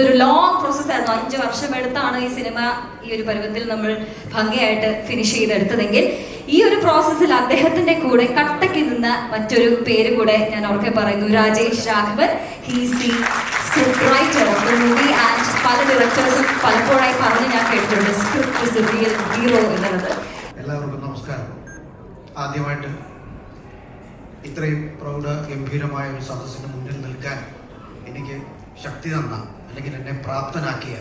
ഇതൊരു long process ആയിരുന്നു. 5 വർഷം എടുത്താണ് ഈ സിനിമ ഈ ഒരു പരുവത്തിൽ നമ്മൾ ഭംഗിയായിട്ട് ഫിനിഷ് ചെയ്തെടുത്തതെങ്കിൽ ഈ ഒരു പ്രോസസ്സിൽ അദ്ദേഹത്തിന്റെ കൂടെ കട്ടയ്ക്ക് നിന്ന മറ്റൊരു പേര് കൂടെ ഞാൻ ഓർക്കെ പറയുന്നു, Rajesh Raghavan. He's the script writer of the movie and പല ഡയറക്ടേഴ്സും പലപ്പോഴായി പറഞ്ഞ് ഞാൻ കേട്ടിട്ടുണ്ട് script is the real hero എന്നുള്ളത്. എല്ലാവർക്കും നമസ്കാരം. ആദ്യമായിട്ട് ഇത്രയും പ്രൗഢ ഗംഭീരമായ ഒരു സദസ്സിന് മുന്നിൽ നിൽക്കാൻ എനിക്ക് ശക്തി തന്ന അല്ലെങ്കിൽ എന്നെ പ്രാപ്തനാക്കിയ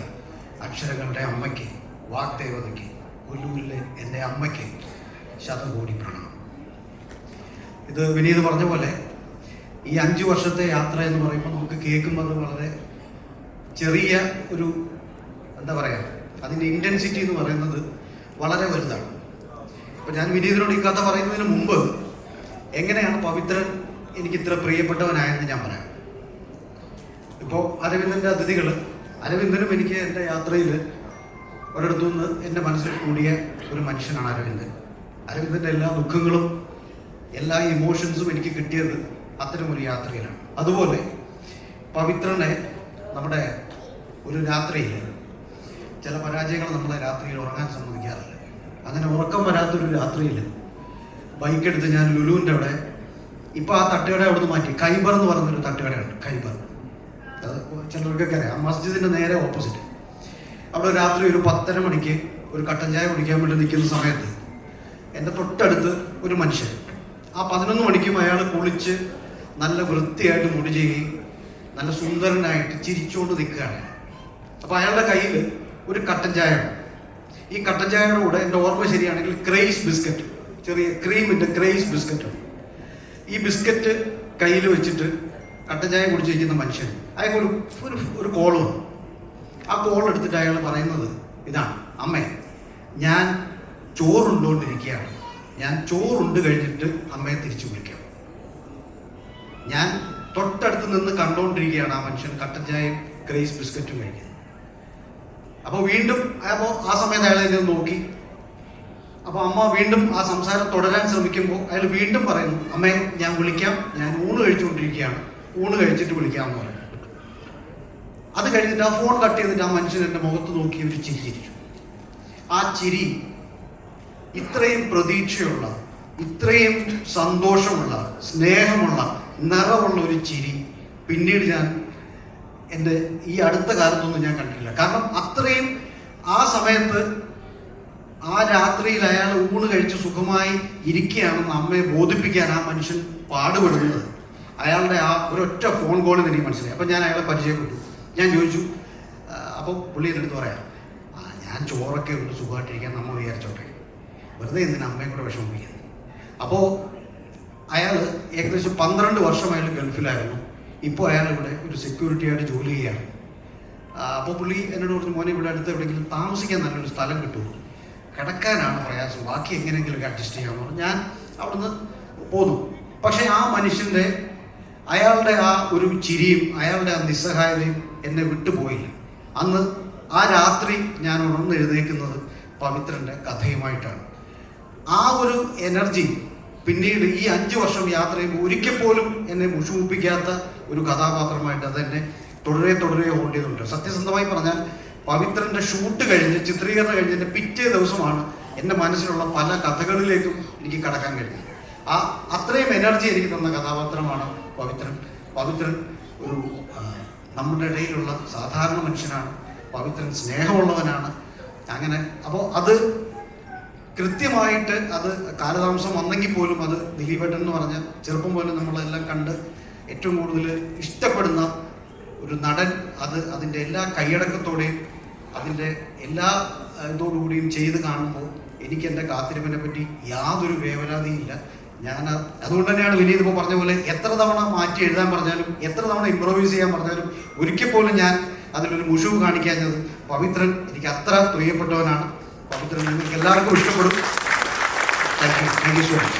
അക്ഷരങ്ങളുടെ അമ്മയ്ക്ക്, വാഗ്ദേവതയ്ക്ക്, കൊല്ലൂരിലെ എൻ്റെ അമ്മയ്ക്ക് ശതകോടി പ്രണാമം. ഇത് വിനീത് പറഞ്ഞ പോലെ ഈ 5 വർഷത്തെ യാത്ര എന്ന് പറയുമ്പോൾ നമുക്ക് കേൾക്കുമ്പോൾ വളരെ ചെറിയ ഒരു എന്താ പറയുക, അതിൻ്റെ ഇൻറ്റൻസിറ്റി എന്ന് പറയുന്നത് വളരെ വലുതാണ്. അപ്പോൾ ഞാൻ വിനീതിനോട് ഈ കഥ പറയുന്നതിന് മുമ്പ് എങ്ങനെയാണ് പവിത്രൻ എനിക്ക് ഇത്ര പ്രിയപ്പെട്ടവനായെന്ന് ഞാൻ പറയാം. ഇപ്പോൾ അരവിന്ദൻ്റെ അതിഥികൾ, അരവിന്ദനും എനിക്ക് എൻ്റെ യാത്രയിൽ ഒരിടത്തുനിന്ന് എൻ്റെ മനസ്സിൽ കൂടിയ ഒരു മനുഷ്യനാണ് അരവിന്ദൻ. അരവിന്ദൻ്റെ എല്ലാ ദുഃഖങ്ങളും എല്ലാ ഇമോഷൻസും എനിക്ക് കിട്ടിയത് അത്തരമൊരു യാത്രയിലാണ്. അതുപോലെ പവിത്രനെ നമ്മുടെ ഒരു രാത്രിയിൽ ചില പരാജയങ്ങൾ നമ്മളെ രാത്രിയിൽ ഉറങ്ങാൻ സമ്മതിക്കാറില്ല. അങ്ങനെ ഉറക്കം വരാത്തൊരു രാത്രിയിൽ ബൈക്കെടുത്ത് ഞാൻ ലുലുവിൻ്റെ അവിടെ, ഇപ്പോൾ ആ തട്ടുകട അവിടെ നിന്ന് മാറ്റി ഖൈബർ എന്ന് പറയുന്നൊരു തട്ടുകടയുണ്ട്. ഖൈബർ, അത് ചിലർക്കൊക്കെ അറിയാം, ആ മസ്ജിദിൻ്റെ നേരെ ഓപ്പോസിറ്റ്. അവിടെ രാത്രി ഒരു 10:30 മണിക്ക് ഒരു കട്ടൻ ചായ കുടിക്കാൻ വേണ്ടി നിൽക്കുന്ന സമയത്ത് എൻ്റെ തൊട്ടടുത്ത് ഒരു മനുഷ്യൻ, ആ 11 മണിക്കും അയാൾ കുളിച്ച് നല്ല വൃത്തിയായിട്ട് മുടി ചെയ്യുകയും നല്ല സുന്ദരനായിട്ട് ചിരിച്ചുകൊണ്ട് നിൽക്കുകയാണ്. അപ്പോൾ അയാളുടെ കയ്യിൽ ഒരു കട്ടൻ ചായ ഉണ്ട്. ഈ കട്ടൻ ചായയുടെ കൂടെ എൻ്റെ ഓർമ്മ ശരിയാണെങ്കിൽ ക്രേസ് ബിസ്ക്കറ്റ്, ചെറിയ ക്രീമിൻ്റെ ക്രേസ് ബിസ്ക്കറ്റ്. ഈ ബിസ്ക്കറ്റ് കയ്യിൽ വെച്ചിട്ട് കട്ടൻ ചായ കുടിച്ച് കഴിക്കുന്ന മനുഷ്യൻ അയാൾക്ക് ഒരു കോൾ വന്നു. ആ കോൾ എടുത്തിട്ട് അയാൾ പറയുന്നത് ഇതാണ്: അമ്മേ, ഞാൻ ചോറുണ്ടോണ്ടിരിക്കുകയാണ്, ഞാൻ ചോറുണ്ട് കഴിഞ്ഞിട്ട് അമ്മയെ തിരിച്ചു വിളിക്കാം. ഞാൻ തൊട്ടടുത്ത് നിന്ന് കണ്ടുകൊണ്ടിരിക്കുകയാണ് ആ മനുഷ്യൻ കട്ടൻ ചായയും ക്രേസ് ബിസ്ക്കറ്റും കഴിക്കുന്നത്. അപ്പോൾ വീണ്ടും ആ സമയത്ത് അയാളെ നോക്കി. അപ്പോൾ അമ്മ വീണ്ടും ആ സംസാരം തുടരാൻ ശ്രമിക്കുമ്പോൾ അയാൾ വീണ്ടും പറയുന്നു: അമ്മേ, ഞാൻ വിളിക്കാം, ഞാൻ ഊണ് കഴിച്ചുകൊണ്ടിരിക്കുകയാണ്, ഊണ് കഴിച്ചിട്ട് വിളിക്കാമെന്ന് പറഞ്ഞു. അത് കഴിഞ്ഞിട്ട് ആ ഫോൺ കട്ട് ചെയ്തിട്ട് ആ മനുഷ്യൻ എൻ്റെ മുഖത്ത് നോക്കി ഒരു ചിരി ചിരിച്ചു. ആ ചിരി ഇത്രയും പ്രതീക്ഷയുള്ള, ഇത്രയും സന്തോഷമുള്ള, സ്നേഹമുള്ള, നിറമുള്ള ഒരു ചിരി പിന്നീട് ഞാൻ എൻ്റെ ഈ അടുത്ത കാലത്തൊന്നും ഞാൻ കണ്ടിട്ടില്ല. കാരണം അത്രയും ആ സമയത്ത് ആ രാത്രിയിൽ അയാൾ ഊണ് കഴിച്ച് സുഖമായി ഇരിക്കുകയാണെന്ന് അമ്മയെ ബോധിപ്പിക്കാൻ ആ മനുഷ്യൻ പാടുപെടുന്നത് അയാളുടെ ആ ഒരൊറ്റ ഫോൺ കോളിൽ എനിക്ക് മനസ്സിലായി. അപ്പം ഞാൻ അയാളെ പരിചയപ്പെട്ടു. ഞാൻ ചോദിച്ചു, അപ്പോൾ പുള്ളി എൻ്റെ അടുത്ത് പറയാം, ഞാൻ ചോറൊക്കെ ഉണ്ട്, സുഖമായിട്ടിരിക്കാൻ നമ്മൾ വിചാരിച്ചോട്ടെ, വെറുതെ എന്തിനാ അമ്മയെ കൂടെ വിഷമിപ്പിക്കുന്നത്. അപ്പോൾ അയാൾ ഏകദേശം 12 വർഷം അയാൾ ഗൾഫിലായിരുന്നു. ഇപ്പോൾ അയാൾ ഇവിടെ ഒരു സെക്യൂരിറ്റി ആയിട്ട് ജോലി ചെയ്യുകയാണ്. അപ്പോൾ പുള്ളി എന്നോട് പറഞ്ഞു, മോനെ ഇവിടെ അടുത്ത് എവിടെയെങ്കിലും താമസിക്കാൻ നല്ലൊരു സ്ഥലം കിട്ടുമോ, കിടക്കാനാണ് പ്രയാസം, ബാക്കി എങ്ങനെയെങ്കിലും അഡ്ജസ്റ്റ് ചെയ്യാമെന്ന് പറഞ്ഞു. ഞാൻ അവിടുന്ന് പോന്നു. പക്ഷേ ആ മനുഷ്യൻ്റെ, അയാളുടെ ആ ഒരു ചിരിയും അയാളുടെ ആ നിസ്സഹായതയും എന്നെ വിട്ടുപോയില്ല. അന്ന് ആ രാത്രി ഞാൻ ഉണർന്ന് എഴുന്നേൽക്കുന്നത് പവിത്രൻ്റെ കഥയുമായിട്ടാണ്. ആ ഒരു എനർജി പിന്നീട് ഈ 5 വർഷം യാത്ര ചെയ്യുമ്പോൾ ഒരിക്കൽ പോലും എന്നെ മുഷിപ്പിക്കാത്ത ഒരു കഥാപാത്രമായിട്ട് അതെന്നെ തുടരെ ഹോൾഡ് ചെയ്തിട്ടുണ്ട്. സത്യസന്ധമായി പറഞ്ഞാൽ പവിത്രൻ്റെ ഷൂട്ട് കഴിഞ്ഞ്, ചിത്രീകരണം കഴിഞ്ഞതിൻ്റെ പിറ്റേ ദിവസമാണ് എൻ്റെ മനസ്സിലുള്ള പല കഥകളിലേക്കും എനിക്ക് കടക്കാൻ കഴിഞ്ഞത്. അത്രയും എനർജി എനിക്ക് തന്ന കഥാപാത്രമാണ് പവിത്രൻ. പവിത്രൻ ഒരു നമ്മുടെ ഇടയിലുള്ള സാധാരണ മനുഷ്യനാണ്. പവിത്രൻ സ്നേഹമുള്ളവനാണ്. അങ്ങനെ അപ്പോൾ അത് കൃത്യമായിട്ട്, അത് കാലതാമസം വന്നെങ്കിൽ പോലും അത് ദിലീപേട്ടൻ എന്ന് പറഞ്ഞ ചെറുപ്പം പോലെ നമ്മളെല്ലാം കണ്ട് ഏറ്റവും കൂടുതൽ ഇഷ്ടപ്പെടുന്ന ഒരു നടൻ, അതിൻ്റെ എല്ലാ കൈയടക്കത്തോടെയും അതിൻ്റെ എല്ലാ ഇതോടുകൂടിയും ചെയ്ത് കാണുമ്പോൾ എനിക്ക് എൻ്റെ കാത്തിരിപ്പിനെ പറ്റി യാതൊരു വേവലാതിയില്ല. ഞാൻ അതുകൊണ്ട് തന്നെയാണ് വിനീത് ഇപ്പോൾ പറഞ്ഞ പോലെ എത്ര തവണ മാറ്റി എഴുതാൻ പറഞ്ഞാലും, എത്ര തവണ ഇംപ്രവൈസ് ചെയ്യാൻ പറഞ്ഞാലും ഒരിക്കൽ പോലും ഞാൻ അതിലൊരു മുഷിവ് കാണിക്കാഞ്ഞത്. പവിത്രൻ എനിക്ക് അത്ര പ്രിയപ്പെട്ടവനാണ്. പവിത്രൻ നിങ്ങൾക്ക് എല്ലാവർക്കും ഇഷ്ടപ്പെടും. Thank you so much.